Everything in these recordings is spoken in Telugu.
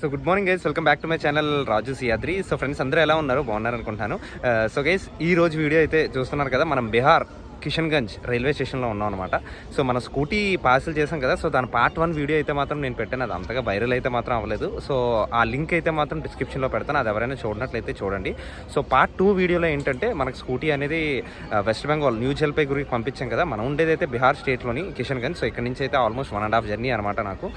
So good morning guys, welcome back to my channel Raju Siyadri. So friends అందరూ ఎలా ఉన్నారు? బాగున్నారు అనుకుంటున్నాను. సో గైస్ ఈ రోజు వీడియో అయితే చూస్తున్నారు కదా, మనం బీహార్ కిషన్గంజ్ రైల్వే స్టేషన్లో ఉన్నాం అనమాట. సో మన స్కూటీ పార్సిల్ చేసాం కదా, సో దాని పార్ట్ 1 వీడియో అయితే మాత్రం నేను పెట్టాను. అది అంతగా వైరల్ అయితే మాత్రం అవ్వలేదు. సో ఆ లింక్ అయితే మాత్రం డిస్క్రిప్షన్లో పెడతాను, అది ఎవరైనా చూడనట్లయితే చూడండి. సో పార్ట్ 2 వీడియోలో ఏంటంటే మనకు స్కూటీ అనేది వెస్ట్ బెంగాల్ న్యూ జల్పైగురికి పంపించాం కదా. మనం ఉండేది అయితే బీహార్ స్టేట్లోని కిషన్గంజ్. సో ఇక్కడ నుంచి అయితే ఆల్మోస్ట్ 1.5 జర్నీ అనమాట నాకు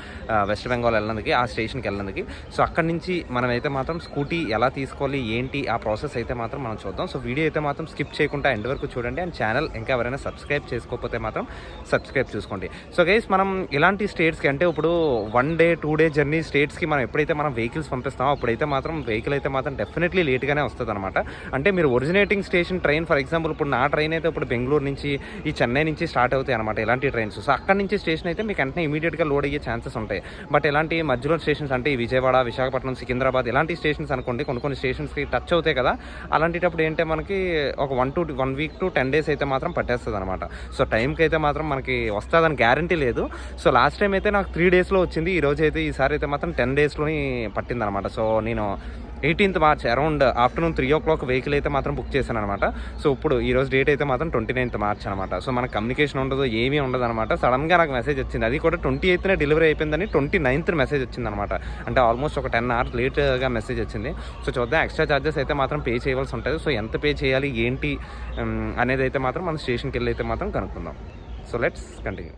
వెస్ట్ బెంగాల్ వెళ్ళడానికి, ఆ స్టేషన్కి వెళ్ళడానికి. సో అక్కడి నుంచి మనమైతే మాత్రం స్కూటీ ఎలా తీసుకోవాలి ఏంటి ఆ ప్రాసెస్ అయితే మాత్రం మనం చూద్దాం. సో వీడియో అయితే మాత్రం స్కిప్ చేయకుండా ఎండ్ వరకు చూడండి. అండ్ ఛానల్ ఇంకా ఎవరైనా సబ్స్క్రైబ్ చేసుకోకపోతే మాత్రం సబ్స్క్రైబ్ చూసుకోండి. సో గైస్ మనం ఇలాంటి స్టేట్స్కి అంటే ఇప్పుడు 1 డే 2 డే జర్నీ స్టేట్స్కి మనం ఎప్పుడైతే మనం వెహికల్స్ పంపిస్తామో అప్పుడైతే మాత్రం వెహికల్ అయితే మాత్రం డెఫినెట్లీ లేట్గానే వస్తుంది అనమాట. అంటే మీరు originating station train, for example ఇప్పుడు నా ట్రైన్ అయితే ఇప్పుడు బెంగళూరు నుంచి ఈ చెన్నై నుంచి స్టార్ట్ అవుతాయి అనమాట ఇలాంటి ట్రైన్స్. సో అక్కడి నుంచి స్టేషన్ అయితే మీకు వెంటనే ఇమీడియట్గా లోడ్ అయ్యే ఛాన్సెస్ ఉంటాయి. బట్ ఇలాంటి మధ్యలో స్టేషన్స్ అంటే ఈ విజయవాడ, విశాఖపట్నం, సికింద్రాబాద్ ఇలాంటి స్టేషన్స్ అనుకోండి, కొన్ని స్టేషన్స్కి టచ్ అవుతాయి కదా. అలాంటిటప్పుడు ఏంటంటే మనకి ఒక 1 వీక్ to 10 days అయితే మాత్రం పట్టేస్తుంది అనమాట. సో టైంకి అయితే మాత్రం మనకి వస్తుందని గ్యారంటీ లేదు. సో లాస్ట్ టైం అయితే నాకు 3 daysలో వచ్చింది. ఈసారి అయితే మాత్రం 10 daysలోని పట్టిందనమాట. సో నేను 18th March around afternoon 3 o'clock vehicle అయితే మాత్రం బుక్ చేశాను అనమాట. సో ఇప్పుడు ఈరోజు డేట్ అయితే మాత్రం 29th March అనమాట. సో మనకు కమ్యూనికేషన్ ఉండదు, ఏమీ ఉండదు అనమాట. సడన్గా నాకు మెసేజ్ వచ్చింది, అది కూడా 28th డెలివరీ అయిపోయిందని 29th మెసేజ్ వచ్చింది అనమాట. అంటే ఆల్మోస్ట్ ఒక 10 hours లేట్గా మెసేజ్ వచ్చింది. సో చూద్దాం, ఎక్స్ట్రా ఛార్జెస్ అయితే మాత్రం పే చేయవలసి ఉంటుంది. సో ఎంత పే చేయాలి ఏంటి అనేది అయితే మాత్రం మన స్టేషన్కి వెళ్ళి అయితే మాత్రం కనుక్కుందాం. So let's continue.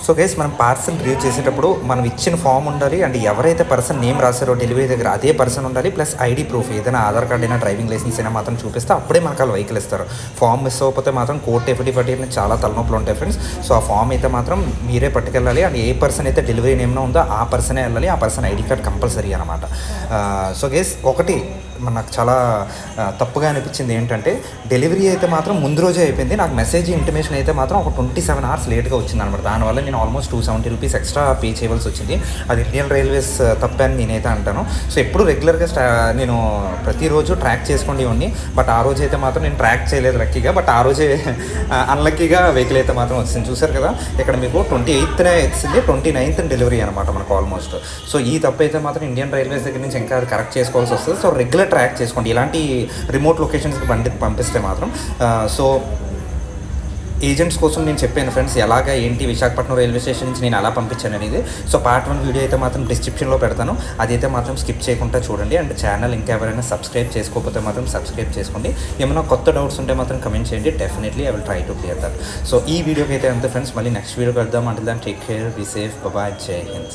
So guys మనం పార్సల్ రిసీవ్ చేసేటప్పుడు మనం ఇచ్చిన ఫామ్ ఉండాలి, అండ్ ఎవరైతే పర్సన్ నేమ్ రాశారో డెలివరీ దగ్గర అదే పర్సన్ ఉండాలి, ప్లస్ ఐడి ప్రూఫ్ ఏదైనా ఆధార్ కార్డ్ అయినా డ్రైవింగ్ లైసెన్స్ అయినా మాత్రం చూపిస్తే అప్పుడే మనకు వాళ్ళు వెహికల్ ఇస్తారు. ఫామ్ మిస్ అవ్వకపోతే మాత్రం కోర్ట్ ఎఫిడవిట్ అనేది చాలా తలనొప్పులు ఉంటాయి ఫ్రెండ్స్. సో ఆ ఫామ్ అయితే మాత్రం మీరే పట్టుకెళ్ళాలి, అండ్ ఏ పర్సన్ అయితే డెలివరీ నేమ్లో ఉందో ఆ పర్సనే వెళ్ళాలి, ఆ పర్సన్ ఐడి కార్డ్ కంపల్సరీ అనమాట. సో గైస్ ఒకటి నాకు చాలా తప్పుగా అనిపించింది ఏంటంటే, డెలివరీ అయితే మాత్రం ముందు రోజే అయిపోయింది, నాకు మెసేజ్ ఇంటిమేషన్ అయితే మాత్రం ఒక 27 hours లేట్గా వచ్చింది అనమాట. దానివల్ల నేను ఆల్మోస్ట్ 270 rupees ఎక్స్ట్రా పే చేయవలసి వచ్చింది. అది ఇండియన్ రైల్వేస్ తప్పే అని నేనైతే అంటాను. సో ఎప్పుడు రెగ్యులర్గా నేను ప్రతిరోజు ట్రాక్ చేసుకోండి ఇవన్నీ, బట్ ఆ రోజు అయితే మాత్రం నేను ట్రాక్ చేయలేదు లక్కీగా. బట్ ఆ రోజే అన్లక్కీగా వెహికల్ అయితే మాత్రం వచ్చింది. చూసారు కదా ఇక్కడ మీకు 28th వచ్చింది, 29th డెలివరీ అనమాట మనకు ఆల్మోస్ట్. సో ఈ తప్పు అయితే మాత్రం ఇండియన్ రైల్వేస్ దగ్గర నుంచి ఇంకా కరెక్ట్ చేసుకోవాల్సి వస్తుంది. సో రెగ్యులర్ ట్రాక్ చేసుకోండి ఇలాంటి రిమోట్ లొకేషన్స్కి బండి పంపిస్తే మాత్రం. సో ఏజెంట్స్ కోసం నేను చెప్పాను ఫ్రెండ్స్, ఎలాగా ఏంటి విశాఖపట్నం రైల్వే స్టేషన్ నుంచి నేను ఎలా పంపించాను అనేది. సో పార్ట్ 1 వీడియో అయితే మాత్రం డిస్క్రిప్షన్లో పెడతాను, అదైతే మాత్రం స్కిప్ చేయకుండా చూడండి. అండ్ ఛానల్ ఇంకా ఎవరైనా సబ్స్క్రైబ్ చేసుకోకపోతే మాత్రం సబ్స్క్రైబ్ చేసుకోండి. ఏమైనా కొత్త డౌట్స్ ఉంటే మాత్రం కమెంట్ చేయండి, definitely I will try to clear that. So ఈ వీడియోకి అయితే అంతే ఫ్రెండ్స్, మళ్ళీ నెక్స్ట్ వీడియోకి వెళ్దాం. అంటే దాన్ని take care, be safe, bye, Jai Hind.